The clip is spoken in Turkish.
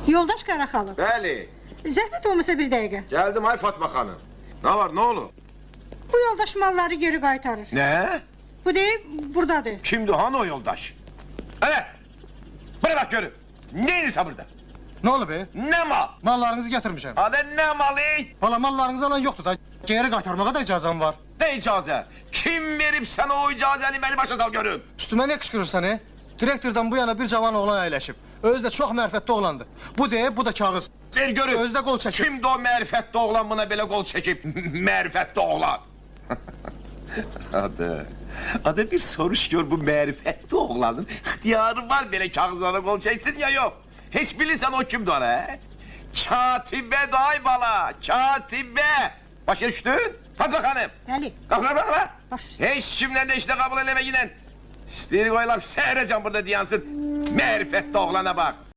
Yoldaş Qaraxalı. Bəli. Zəhmət olmasa bir dəqiqə. Geldim ay Fatma xanım. Ne var, ne olur? Bu yoldaş malları geri qaytarır. Ne? Bu deyib buradadır. Kimdi han o yoldaş? Evet. Bana bak görün. Neydi burada? Ne oldu be? Ne mal? Mallarınızı getirmişim. Adı ne malı? Valla mallarınızı alan yoktu da geri qaytarmağa da icazem var. Ne icazə? Kim verip sana o icazəni beni başa sal görün? Üstüme ne kışkırırsan he? Direktörden bu yana bir cavan oğlan əyləşib. Özü de çok mərifətli oğlandı. Bu deyib, bu da kağız. Ver görün. Özü de qol çəkib. Kimdi o mərifətli oğlan buna belə qol çekip? Mərifətli oğlan. Adı bir soruş gör bu mərifətli oğlanın ixtiyarı var belə kağızlara qol çeksin ya yok. Hiç bilirsen o kimdi ona he? Katibə day bala, katibə. Başa düştü? Hadi bakalım. Bəli. Kalk kalk kalk. Baş. Hiç kimden de işte kabul eleme yine. İsteyir koyulam seyredeceğim burada diyansın. Mərifətli oğlana bak.